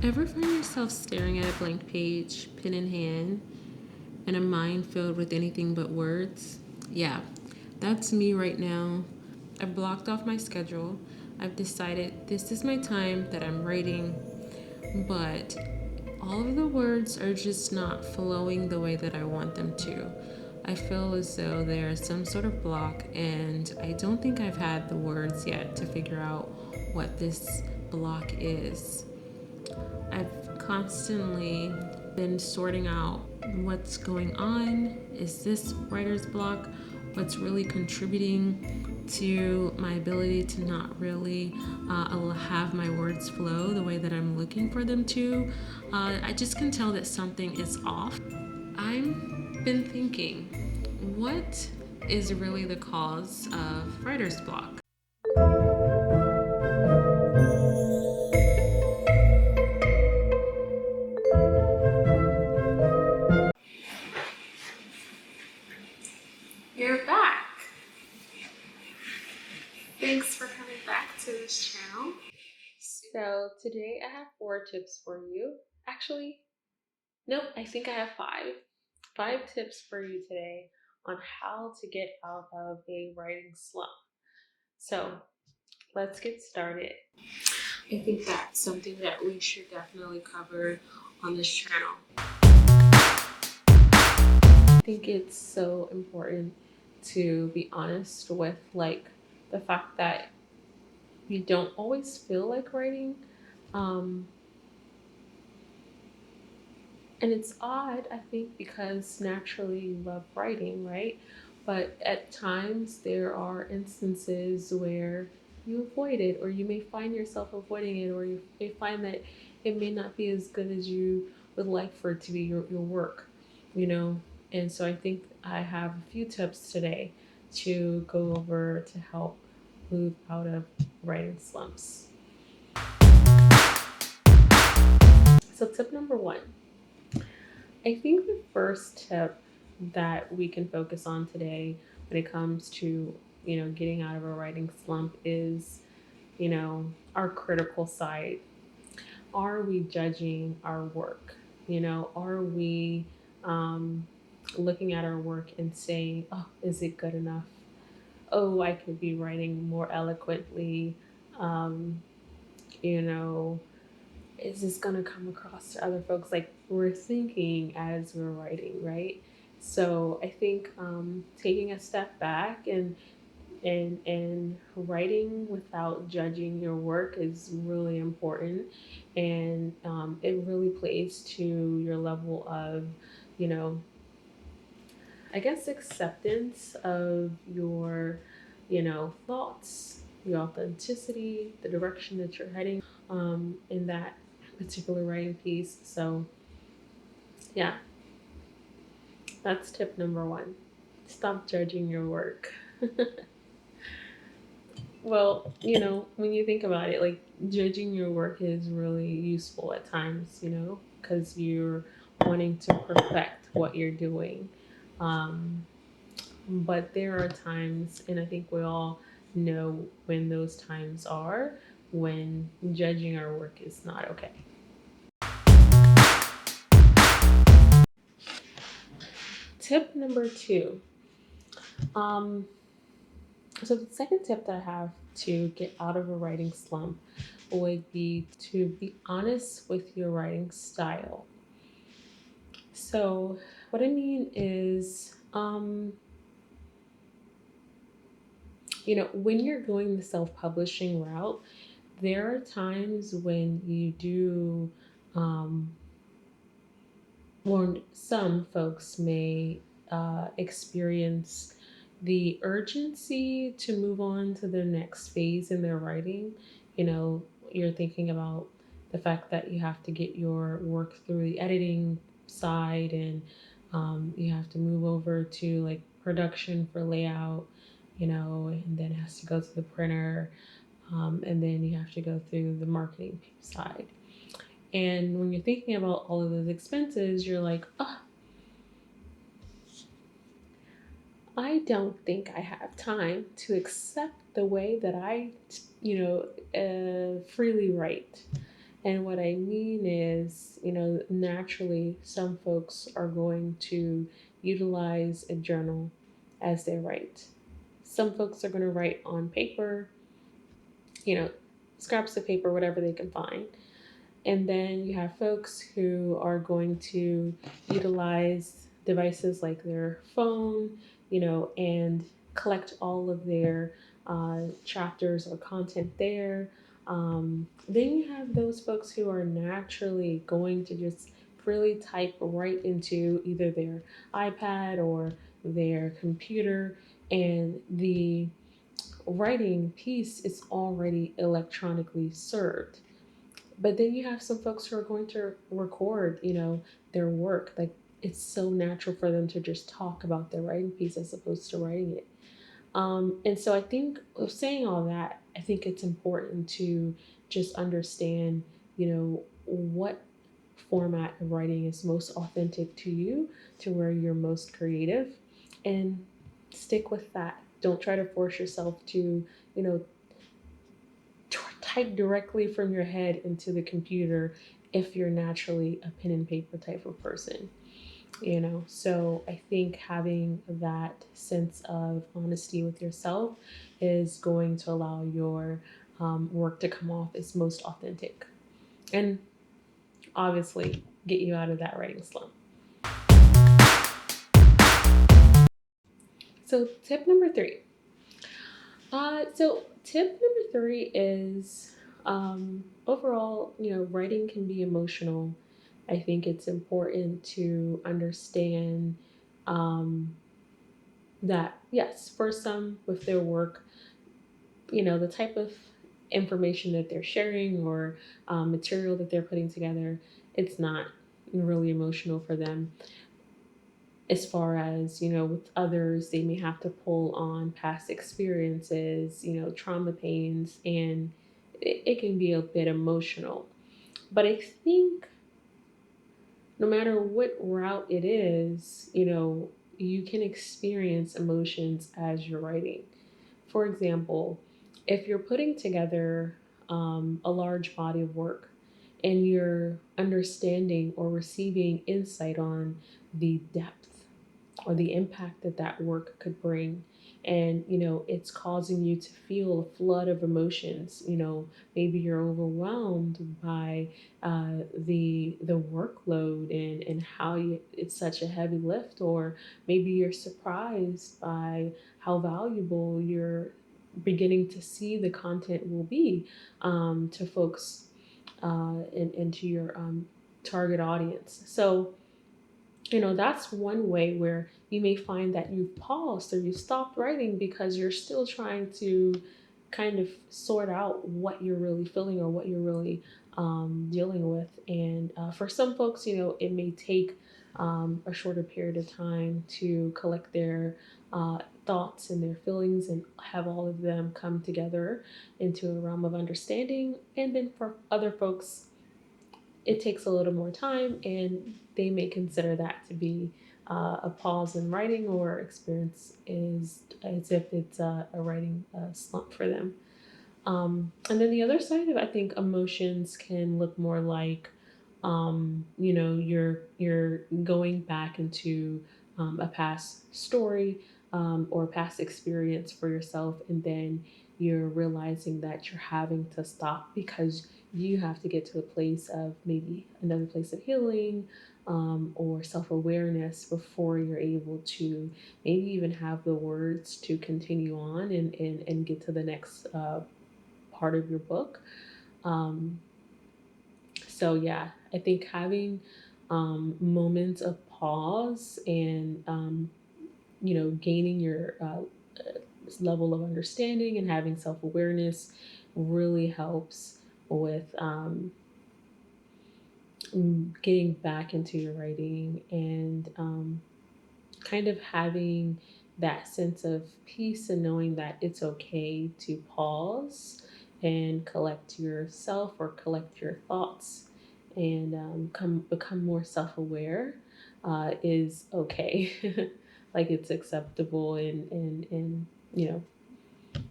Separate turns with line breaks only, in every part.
Ever find yourself staring at a blank page, pen in hand, and a mind filled with anything but words? Yeah, that's me right now. I've blocked off my schedule. I've decided this is my time that I'm writing, but all of the words are just not flowing the way that I want them to. I feel as though there's some sort of block, and I don't think I've had the words yet to figure out what this block is. I've constantly been sorting out what's going on. Is this writer's block? What's really contributing to my ability to not really have my words flow the way that I'm looking for them to? I just can tell that something is off. I've been thinking, what is really the cause of writer's block? You're back. Thanks for coming back to this channel. So today I have 4 tips for you. Actually, nope, I think I have 5. 5 tips for you today on how to get out of a writing slump. So let's get started. I think that's something that we should definitely cover on this channel. I think it's so important to be honest with the fact that you don't always feel like writing. Um, and it's odd, I think, because naturally you love writing, right? But at times there are instances where you avoid it, or you may find yourself avoiding it, or you may find that it may not be as good as you would like for it to be your work, you know? And so I think I have a few tips today to go over to help move out of writing slumps. So, tip number 1. I think the first tip that we can focus on today when it comes to, getting out of a writing slump is, our critical side. Are we judging our work? Are we looking at our work and saying, oh, is it good enough? Oh, I could be writing more eloquently. Um, you know, is this going to come across to other folks? Like, we're thinking as we're writing, right? So I think taking a step back and writing without judging your work is really important, and it really plays to your level of, you know I guess, acceptance of your, thoughts, the authenticity, the direction that you're heading in that particular writing piece. So, yeah, that's tip number 1. Stop judging your work. Well, when you think about it, like, judging your work is really useful at times, because you're wanting to perfect what you're doing. Um, But there are times, and I think we all know when those times are, when judging our work is not okay. Tip number 2. Um, so the second tip that I have to get out of a writing slump would be to be honest with your writing style. So what I mean is, when you're going the self-publishing route, there are times when you do, um, or some folks may experience the urgency to move on to their next phase in their writing. You're thinking about the fact that you have to get your work through the editing side, and you have to move over to like production for layout, and then it has to go to the printer, and then you have to go through the marketing side. And when you're thinking about all of those expenses, you're like, oh, I don't think I have time to accept the way that I, freely write. And what I mean is, naturally, some folks are going to utilize a journal as they write. Some folks are going to write on paper, you know, scraps of paper, whatever they can find. And then you have folks who are going to utilize devices like their phone, and collect all of their chapters or content there. Then you have those folks who are naturally going to just freely type right into either their iPad or their computer, and the writing piece is already electronically served. But then you have some folks who are going to record, their work. Like, it's so natural for them to just talk about their writing piece as opposed to writing it. And so I think, of saying all that, I think it's important to just understand, what format of writing is most authentic to you, to where you're most creative, and stick with that. Don't try to force yourself to, you know, type directly from your head into the computer if you're naturally a pen and paper type of person. So I think having that sense of honesty with yourself is going to allow your work to come off as most authentic, and obviously get you out of that writing slump. So tip number three. So tip number three is, overall, writing can be emotional. I think it's important to understand, um, that, yes, for some with their work, the type of information that they're sharing, or material that they're putting together, it's not really emotional for them. As far as, with others, they may have to pull on past experiences, trauma pains, and it can be a bit emotional. But I think no matter what route it is, you can experience emotions as you're writing. For example, if you're putting together a large body of work, and you're understanding or receiving insight on the depth or the impact that that work could bring, and it's causing you to feel a flood of emotions. Maybe you're overwhelmed by the workload, and how it's such a heavy lift, or maybe you're surprised by how valuable you're beginning to see the content will be, to folks, and to your target audience. So that's one way where you may find that you've paused or you stopped writing because you're still trying to kind of sort out what you're really feeling, or what you're really dealing with. And for some folks, it may take a shorter period of time to collect their thoughts and their feelings, and have all of them come together into a realm of understanding. And then for other folks, it takes a little more time, and they may consider that to be a pause in writing, or experience is as if it's a writing slump for them. And then the other side of, I think, emotions can look more like, you're going back into a past story, or past experience for yourself, and then you're realizing that you're having to stop because you have to get to a place of, maybe another place of healing, or self-awareness, before you're able to maybe even have the words to continue on, and get to the next part of your book. Um, so yeah, I think having moments of pause, and gaining your level of understanding, and having self-awareness really helps with getting back into your writing, and kind of having that sense of peace, and knowing that it's okay to pause and collect yourself, or collect your thoughts, and become more self-aware, is okay. Like, it's acceptable, and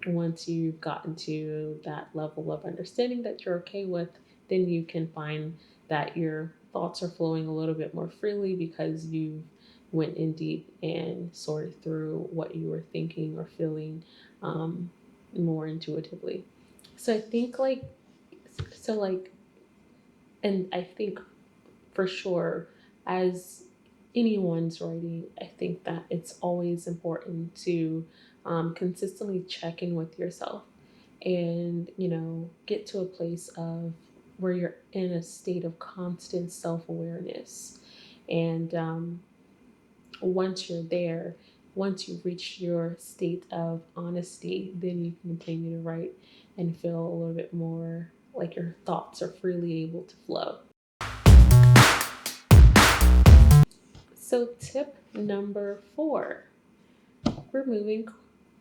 once you've gotten to that level of understanding that you're okay with, then you can find that your thoughts are flowing a little bit more freely because you went in deep and sorted through what you were thinking or feeling um, more intuitively. So I think like, and I think for sure, as anyone's writing, I think that it's always important to consistently check in with yourself and, get to a place of where you're in a state of constant self awareness. And once you're there, once you've reached your state of honesty, then you can continue to write and feel a little bit more like your thoughts are freely able to flow. So, tip number 4, we're moving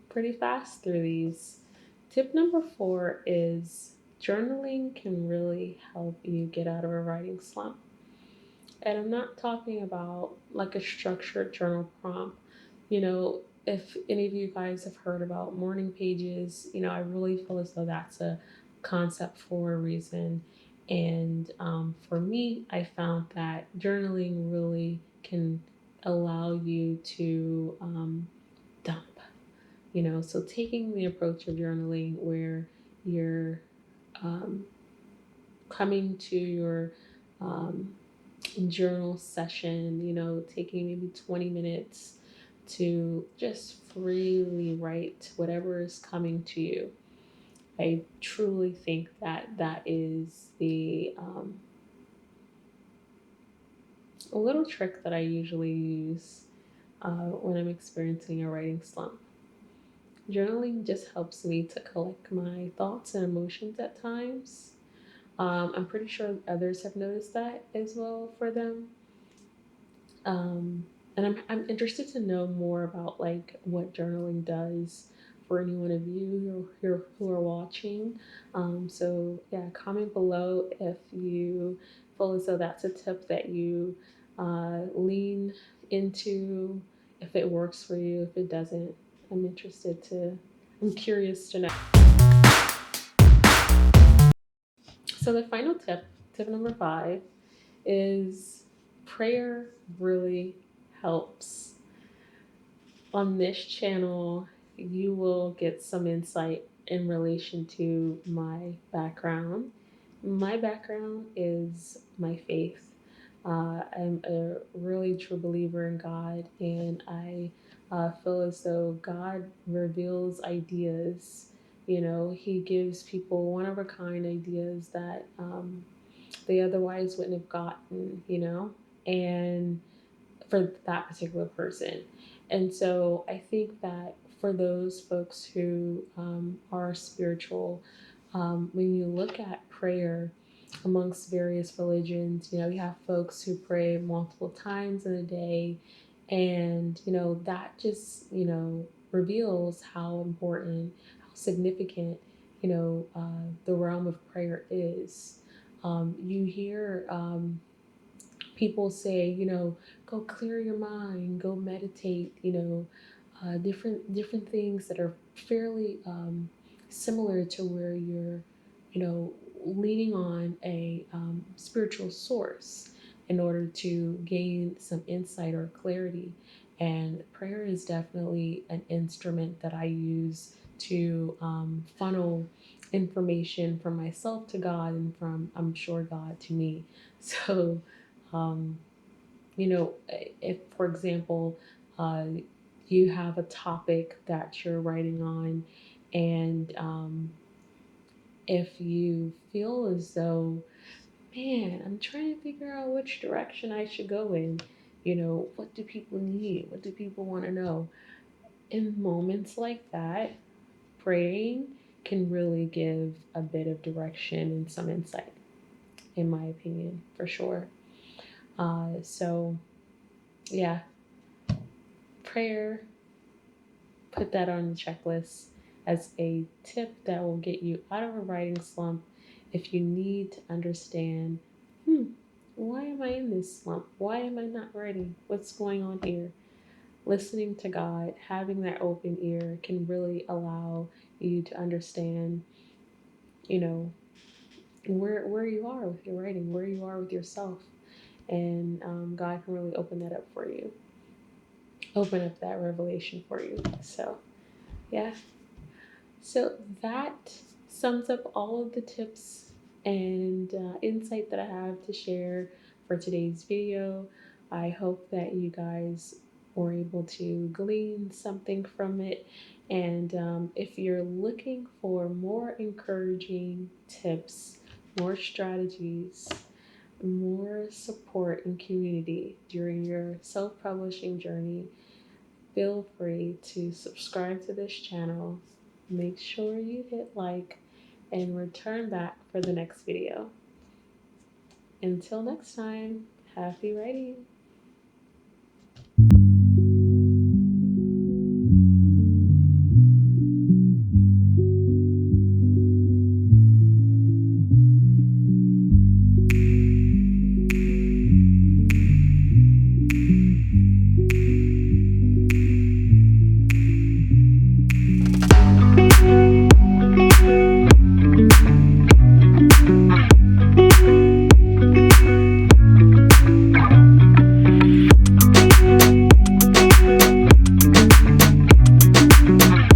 pretty fast through these. Tip number 4 is journaling can really help you get out of a writing slump. And I'm not talking about like a structured journal prompt. If any of you guys have heard about morning pages, I really feel as though that's a concept for a reason. And for me, I found that journaling really can allow you to dump. So taking the approach of journaling where you're um, coming to your um, journal session, taking maybe 20 minutes to just freely write whatever is coming to you. I truly think that that is the a little trick that I usually use when I'm experiencing a writing slump. Journaling just helps me to collect my thoughts and emotions at times. I'm pretty sure others have noticed that as well for them. And I'm interested to know more about like what journaling does for any one of you who are watching. So yeah, comment below if you feel as though that's a tip that you lean into, if it works for you, if it doesn't. I'm curious to know. So the final tip, tip number 5, is prayer really helps. On this channel, you will get some insight in relation to my background. My background is my faith. I'm a really true believer in God, and I feel as though God reveals ideas. He gives people one of a kind ideas that they otherwise wouldn't have gotten, and for that particular person. And so I think that for those folks who are spiritual, when you look at prayer amongst various religions, you have folks who pray multiple times in a day. And, that just, reveals how important, how significant, the realm of prayer is. You hear people say, go clear your mind, go meditate, different things that are fairly similar to where you're, leaning on a spiritual source in order to gain some insight or clarity. And prayer is definitely an instrument that I use to funnel information from myself to God and from, I'm sure, God to me. So, um, if, for example, uh, you have a topic that you're writing on, and if you feel as though, man, I'm trying to figure out which direction I should go in, what do people need? What do people want to know? In moments like that, praying can really give a bit of direction and some insight, in my opinion, for sure. So, yeah, prayer, put that on the checklist as a tip that will get you out of a writing slump if you need to understand, why am I in this slump? Why am I not writing? What's going on here? Listening to God, having that open ear can really allow you to understand, you know, where you are with your writing, where you are with yourself, and God can really open that up for you, open up that revelation for you. So yeah, so that sums up all of the tips and insight that I have to share for today's video. I hope that you guys were able to glean something from it. And if you're looking for more encouraging tips, more strategies, more support and community during your self publishing journey, feel free to subscribe to this channel. Make sure you hit like and return back for the next video. Until next time, happy writing!